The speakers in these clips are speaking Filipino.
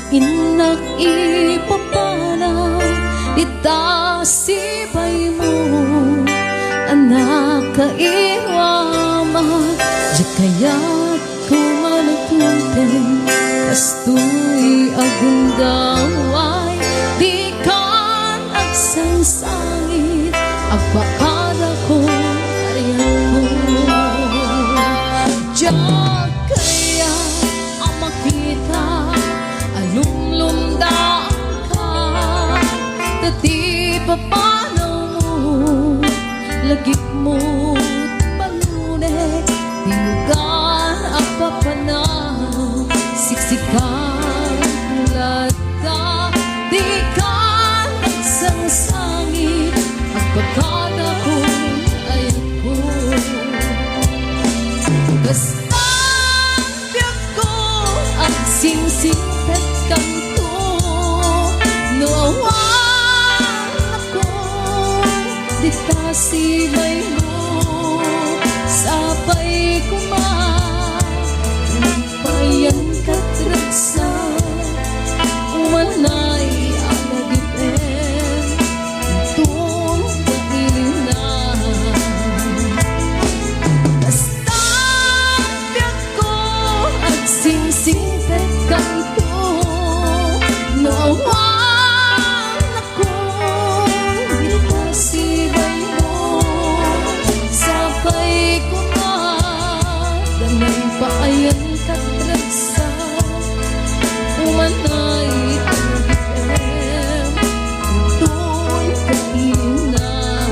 Inak ipapanay itasibay mo anak kairama di kaya't kumanatunteng kastoy agundaway di kan agsangsangit agpakada ko ariyan ko Diyak kaya ang makita alumlumdaan ka tati papanaw mo lagip mo't panunet tinugan ang papanaw siksikan ulat ka di ka nagsangsangit ang pagkada ko ay ako Kastabiak ko ang singsingpet kanto Noawan ako di tasibay mo Sapay kumapayan katragsa Umanay ang nagipin Itong pag-ilinan Singsingpet kanto Noawan ako di tasibay mo Sapay kumadanay paayan katragsa Umanay ang nagipem Itong kainan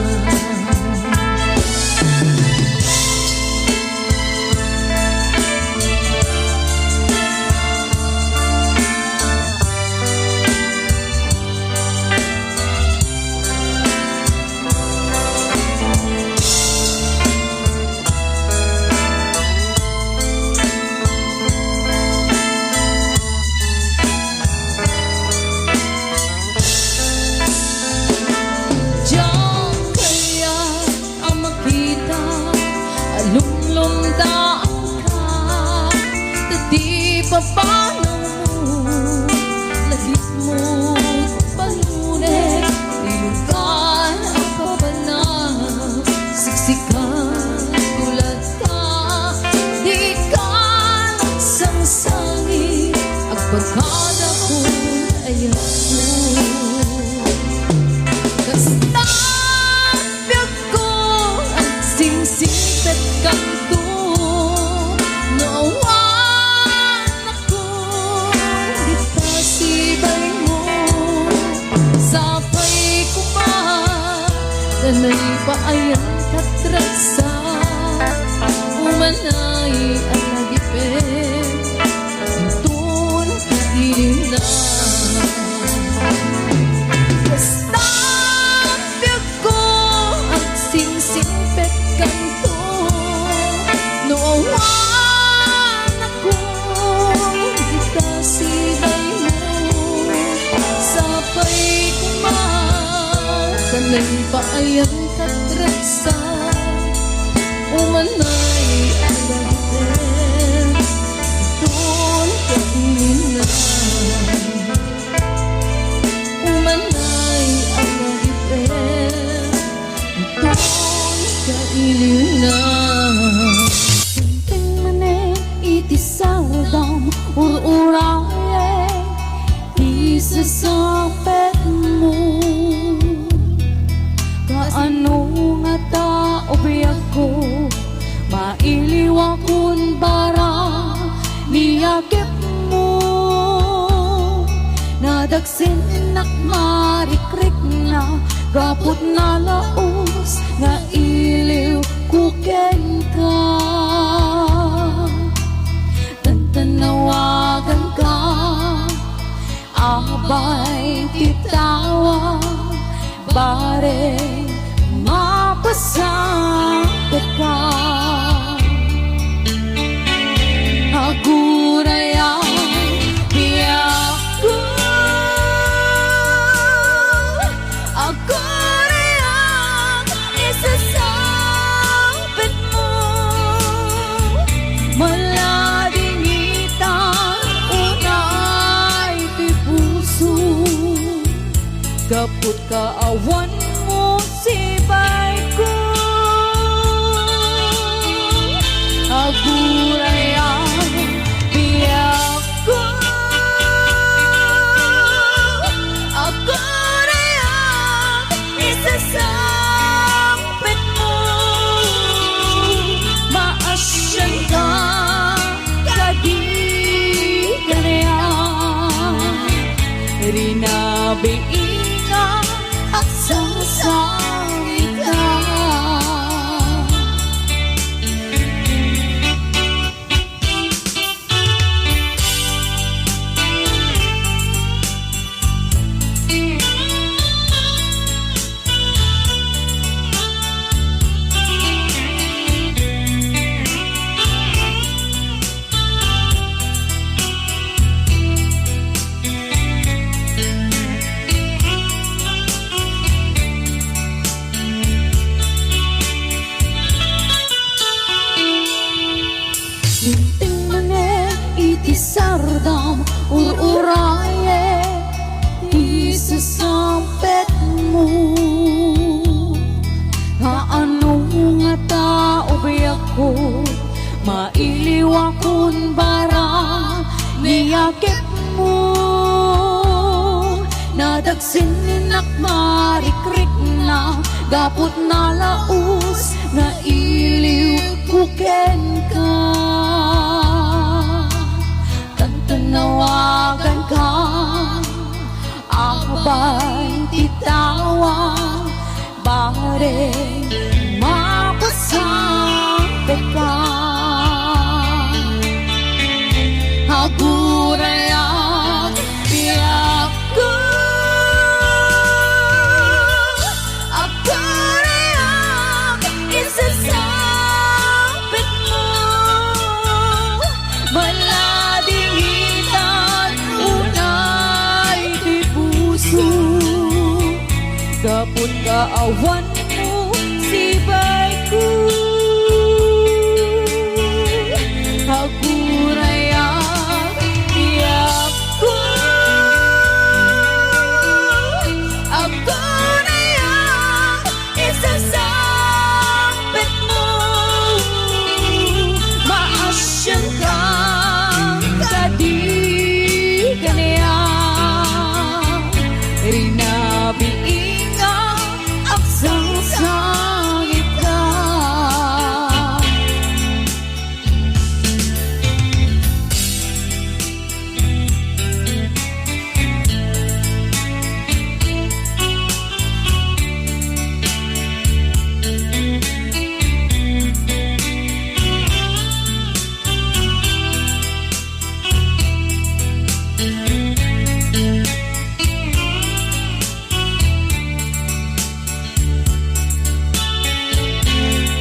Lumdaan ka Tati papanaw mo Lagip mo't palunet Tilugan ang kapanaw Siksikan tulad ka Di ka nagsangsangit Ang pagkada ko ay ako Kastabiak ko ang singsingpet kanto Noawan ako di tasibay mo Sapay kumadanay paayan katragsa Umanay ang nagipin Itong kainan Kastabiak ko ang singsingpet kanto Noawan ako di tasibay mo Sapay kumadanay paayan katragsa Umanay ang nagipin Itong kainan Umanay ang nagipin Itong kainan Ting manen iti saudam ururaye isasapet mo Kaano nga tao biyak ko mailiwakon bara niyakip mo Nadagsin nak marikrik na gapot na laos nga iliw kuken ka Tantanawagan ka abay titawa bare mapasakit ka Aguraya biyak ko Aguraya isasama Kaput kaawan mo sibay ko, aguray ang biyak ko, aguray ang isasampit mo. Maasyan ka, kadi kanayan, rinabiin at sasawit ka. Sinting mane iti sardam ururaye isasampet mo. Kaano nga tao biyak ko, mailiwakon bara niyakip mo. Nadagsin ninak marikrik na gapot na laos na iliw kuken ka. Tantanawagan ka, abay titawag, bare mapasapit ka. Aguray ang biyak ko, aguray ang isasapit mo. Maladingitan unay di puso, kaput kaawan mo sibay ko, aguray ang biyak ko, aguray ang isasampit mo. Maasyan ka, kadi kanayan, rinabiin ang sangsangit ka.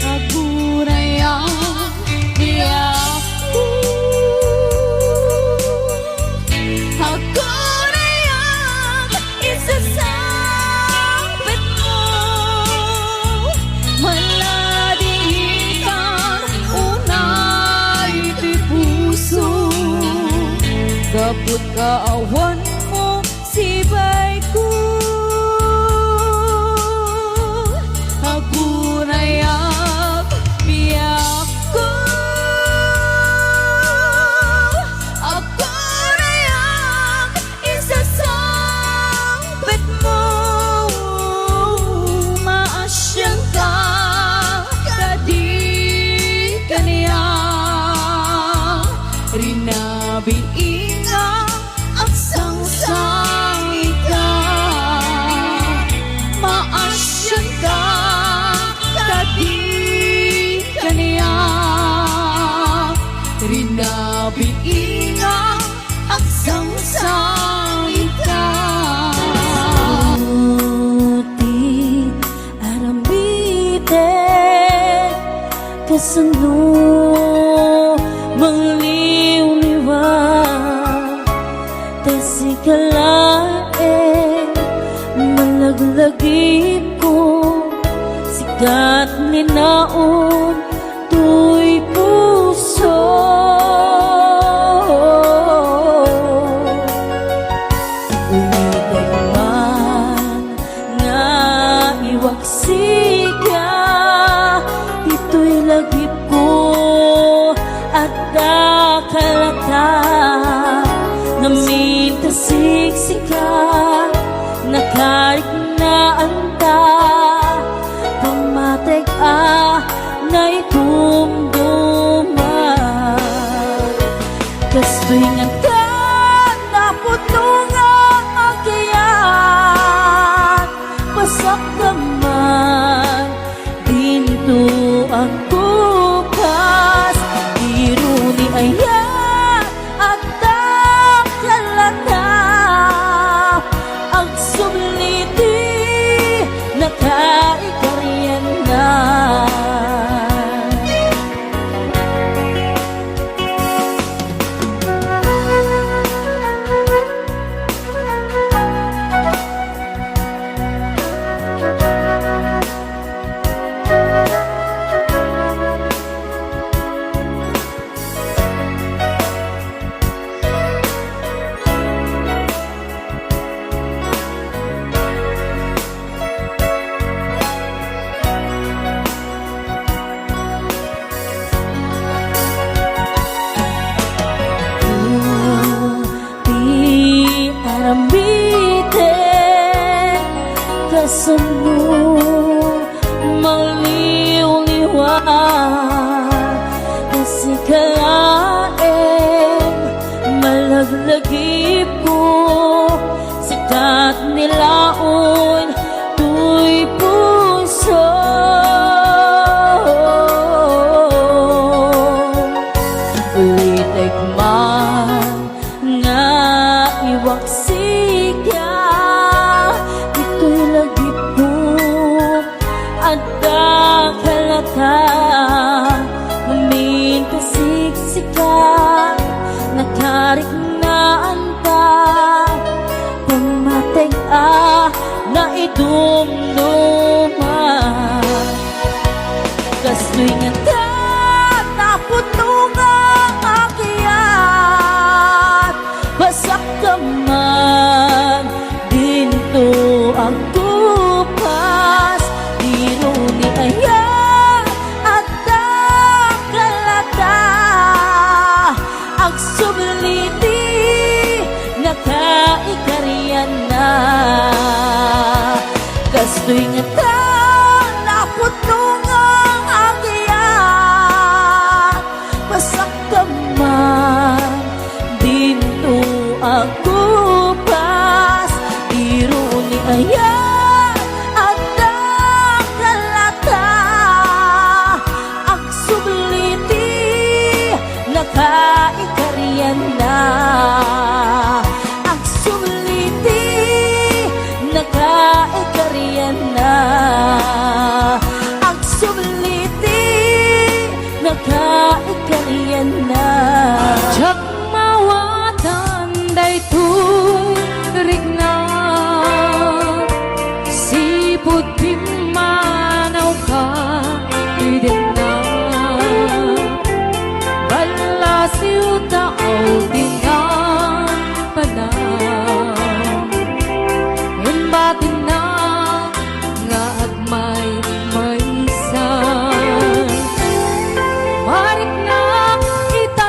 Aguray ang biyak ko, aguray ang isasapit mo. Maladingitan unay di puso, kaput kaawan mo sibay ko, aguray ang biyak ko, aguray ang isasampit mo. Maasyan ka, kadi kanayan, rinabiin ang sangsangit ka. Maasyan ka, kadi kanayan, rinabiin ang sangsangit ka. Buti arambite kasano mangliw-liwa tasikalae malaglagip ko sigat ni naon tuy puso. Umigay man Kastoy nga ka naputo nga agyayan, pasak naman dinto ang bukas. Iruni ayan at nakalata ang sumliti nakaikaryan na. Arambitin kasano maliw-liwan kasi kalaeng malaglagip ko sikat nilaon tuy puso. Ulitek man nga iwaksika ito'y lagip ko at dakalata mamintasiksika nakarik na anta pamatay na idumduma. Kastoy nga ta naputo nga akyat, basak kaman dinto ang kupas. Iruni ayan at nakalata ang sumliti nakaikaryan na. Kastoy nga ta naputo nga akyat, basak kaman dinto ang kupas. Iruni ayan at nakalata ang sumliti nakaikaryan na. Ang sumliti nakaikaryan na. Ang sumliti nakaikaryan na. Tsak mawatan daytoy rigna sipud pimanaw ka pwede na balasiw tao tinang panang imbatin na nga agmay maysan marik na kita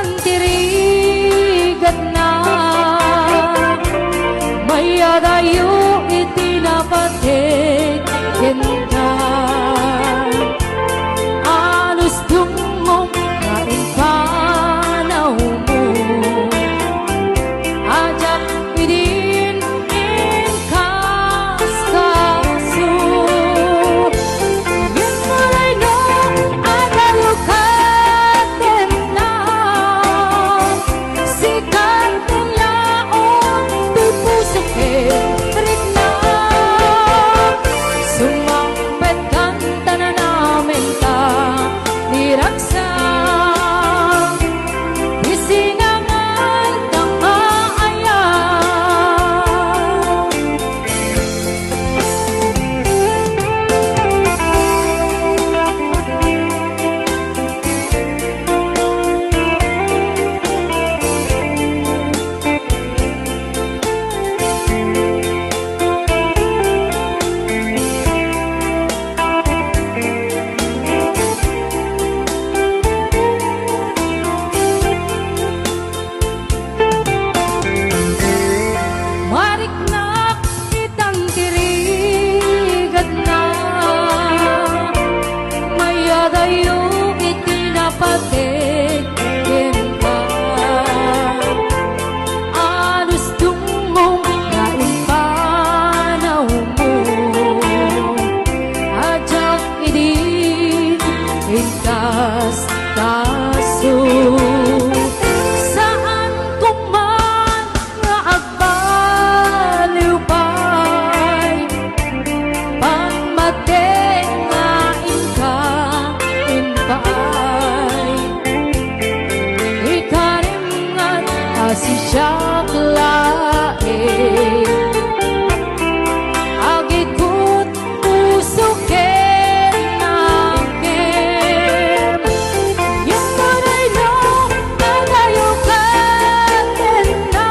wakas kaso saan ko man nga agbaliw pa'y pagmateng nga inka inpaay ikarimngan asi siya lae agikut puso ken nakem yung panay no nagayo katen na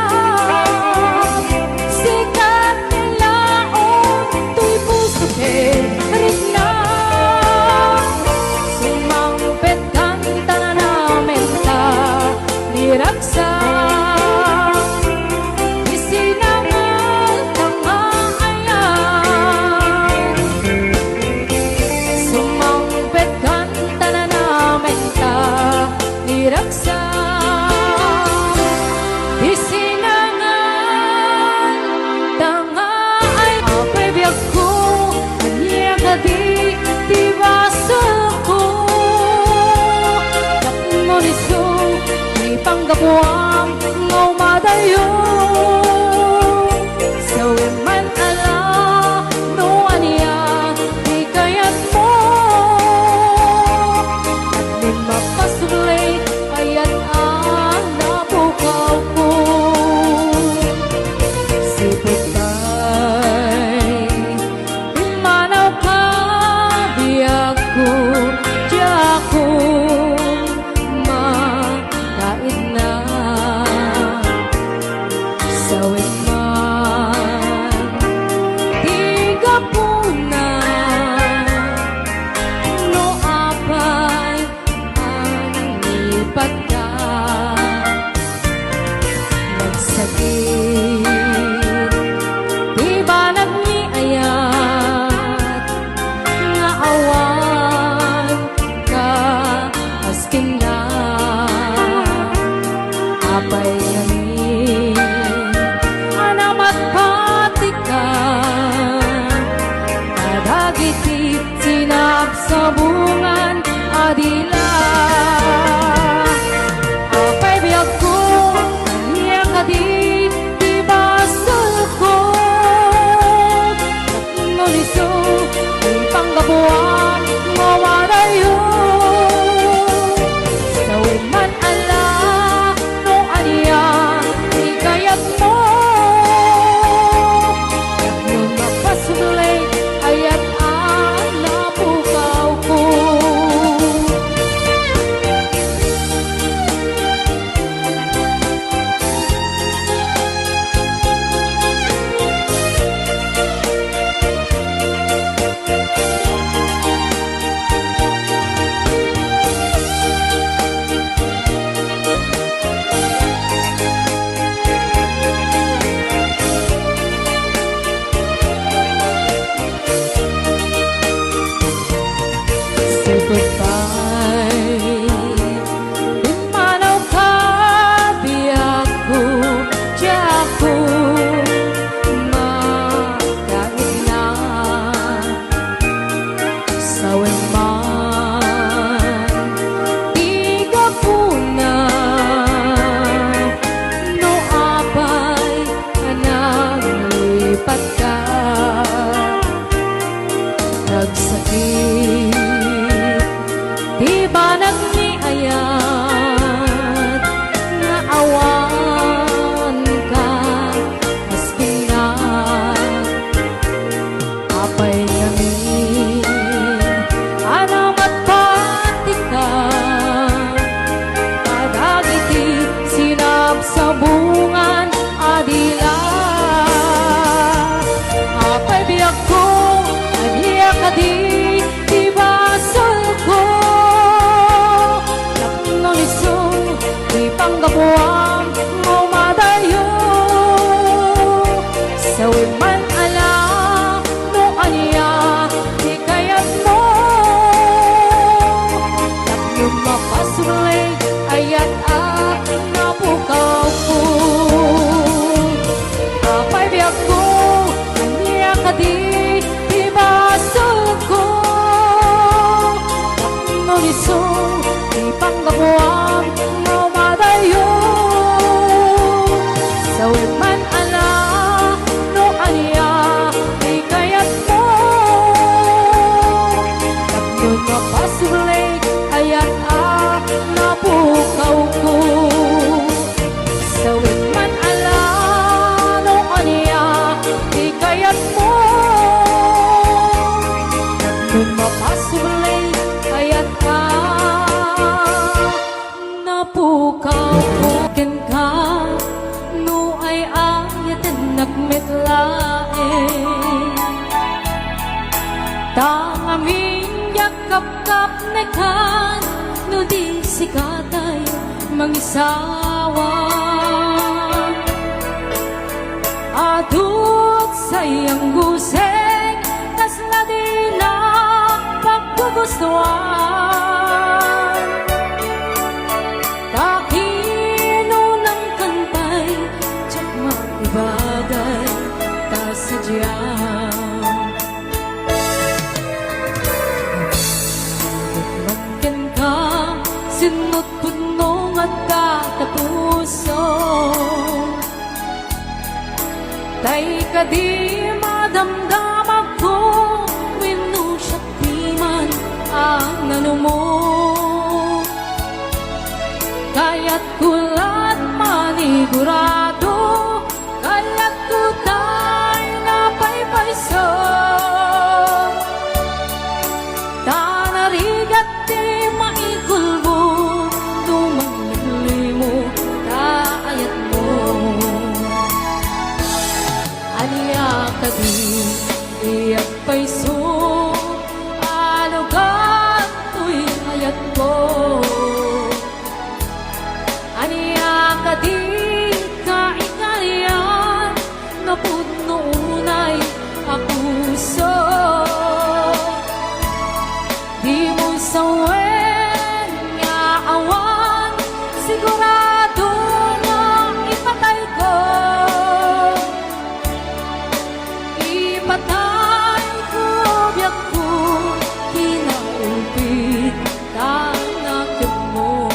sikat nilaon tuy puso ken rin na sumampet kanta na namin ta niraksa raksa isinangan tanga ay apay biyak ko kanya kadi tibasa ko takmoniso ipanggabuang ngau madayo sawiman ala no aniya di kayat mo at din mapasuglay kaya't nabukaw ko sipot tay manaw ka biyak ko diya ko makait na sawit man di ka po na no apay ang lipat ka nagsakit di ba nagniayat nga awan ka asking na apay kami anamat pati ka kadagiti sinap sa bungan adila apay biyak ko kanya kadi di basal ko taknoniso ipanggabuan mawarayo sawiman ala no aniya di kayat mo taknon mapasuglay ayat napukaw ko say goodbye manaw ka biyak ko diya ko makait na sawen man di ka po na no apay naglipat ka nagsakit di ba nagniayat nga awan ka asking na apay kami anamat pati ka kadagiti sinap sa bungan adila apay biyak ko aniya kadi di basal ko taknoniso ipanggabuang ngau madayo sawiman ala no aniya di kayat mo taknon mapasuglay ayat napukaw ko apay biyak ko aniya kadi di basal ko taknoniso mangisawa adut sayang guseng kas na din ang paggugustuhan takino ng kantay tsak maibagay ta sadyang magkan ka sinut punong at katapuso tay ka di madamdamag ko wino siya piman ang ano mo kaya't kulat manigurado kaya't kutay na paypayso tanarigat di maikulbo tumangli mo kaayat mo aniya ka di iyak payso alugan to'y ayat ko aniya ka di kaikarian na puno unay akuso di mo sawen nga awan sigurado nga ipatay ko ipatay ko biyak ko kinaulpit tanakit mo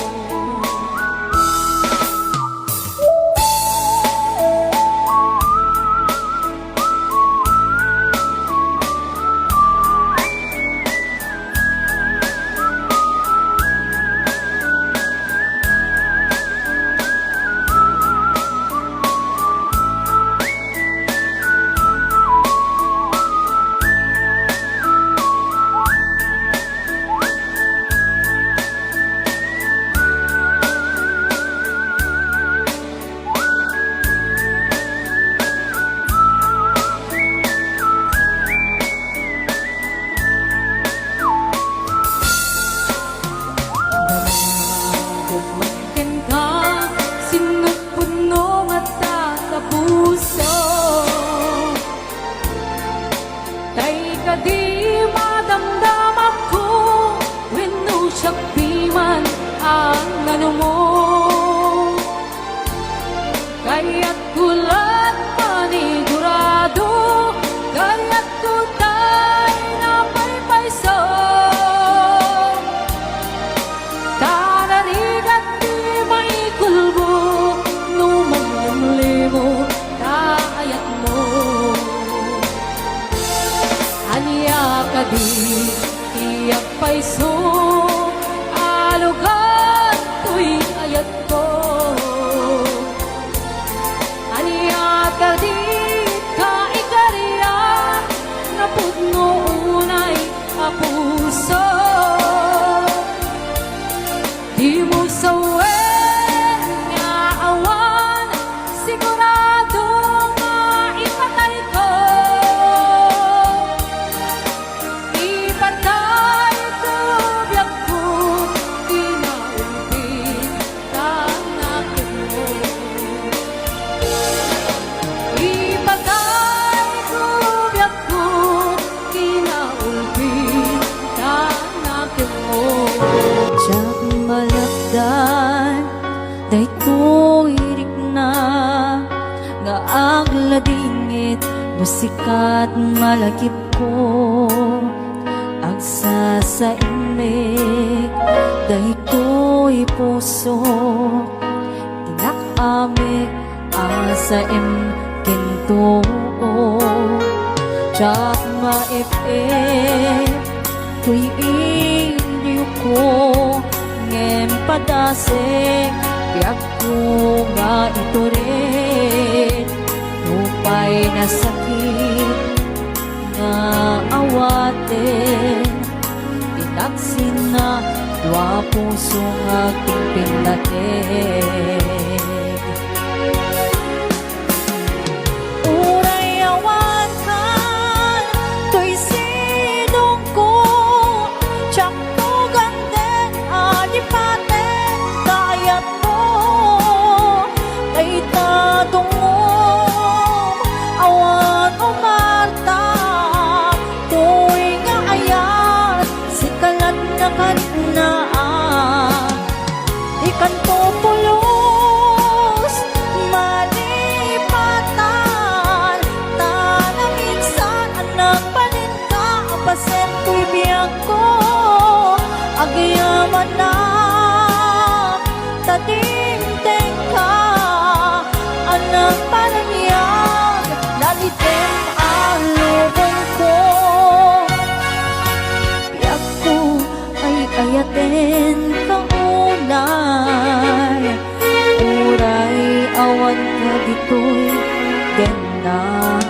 Magkan ka, sinut puno at katapuso tay ka di madamdamag ko wino siya piman ang ano mo kaya't kulat manigurado kaya't kutay na paypayso tanarigat di maikulbo numangli mo kaayat mo aniya ka di iyak payso alugan to'y ayat ko aniya ka di kaikarian na puno unay apuso di mo sawen nga awan sigurado nga ipatay ko ipatay ko biyak ko kinaulpit tanakit mo ipatay ko biyak ko kinaulpit tanakit mo Tsak malakdan dayto irik na nga agladingit musikat malakip ko agsa sa imig daytoy puso tinakami asa kinto tsak maip-ip tuy inyo ko ngem padasek biyak ko nga ito rin tupay na sakit nga awatin itaksin na dua puso nga pingpindatin Pate, kayat mo kanto pulos malipatan tanaminsan anak panin ka apasen ko'y biyag ko agayaman na tadimteng ka anak pananyag nalitem ang lubong ko yak ko ay ayaten kaunay uray awan ka dito'y genay.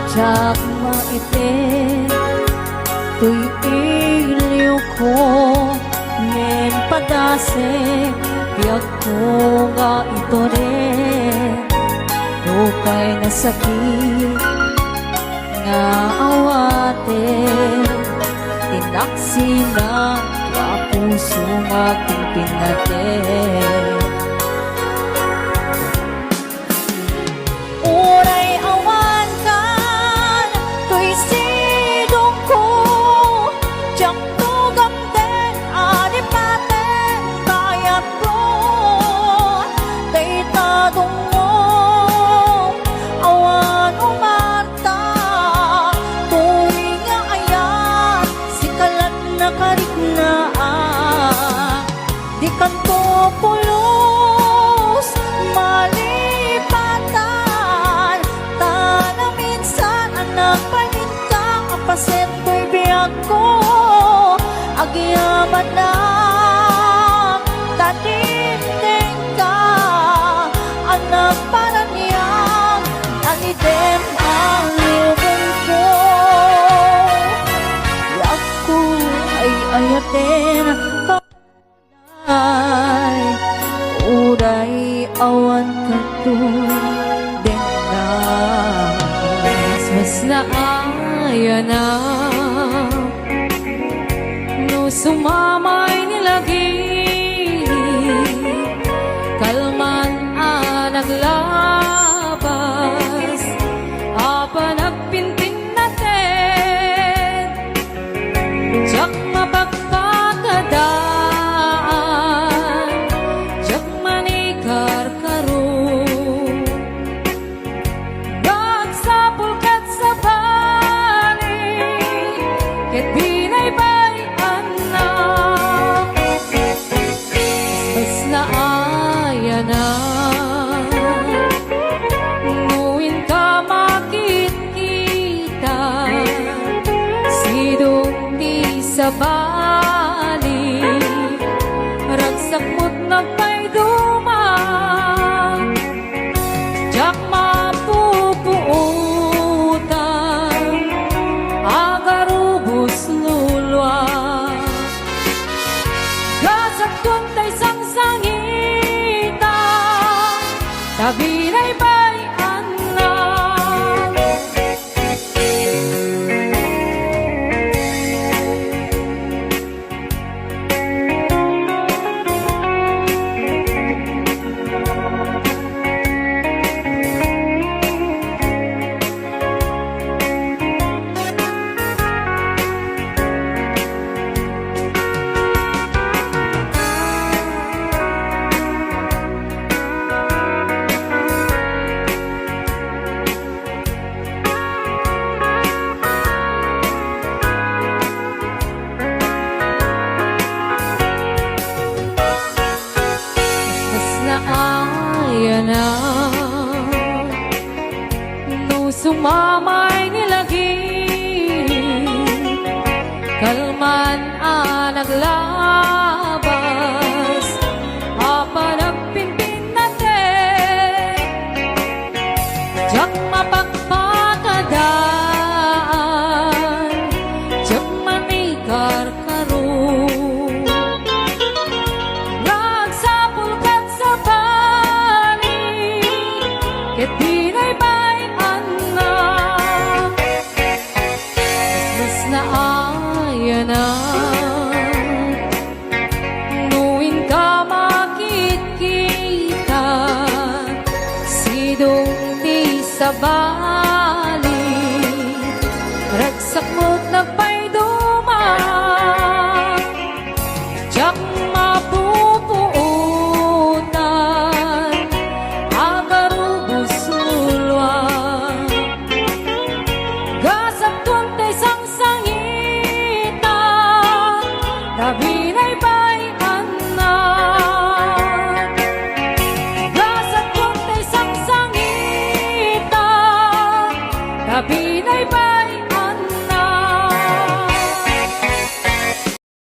Siyak maite tuy iliw ko men padase piyak ko nga ito rin dukay na sakit nga awate tinaksi na kaya puso nga pinpinatin. Uray awan kan tuy sidong ko tiyak to gamten adipaten kayat ko taytadong mo awan umata tuy nga ayat sikalat na kariknaan di kanto pulos malipatan tanaminsan anak panin ka kapaset ko'y biyag ko agyaman na tatimteng ka anak pananyag alidem ang lubong ko yak ko ay ayaten ay uray awan katoy denay. Mas na aya na no sumamay nilagi kalman naglabas apa nagpintin natin jak mapagpakadaan jak manikar karo nagsapulkat sa bali ket binaybayan na bas na aya na nuwin ka makikita sidong di sa bali ragsak mo't nagpayduma jak mapupuutan agarubos lulwa gasat kuntay sangsangita tabinay bayan na. Mas na aya na no sumamay nilagi kalman naglabas apa nagpinpin natin jak mapagpakadaan jak manikar karo nagsapulkat sa bali ket binaybayan na kabali, ragsak mo't na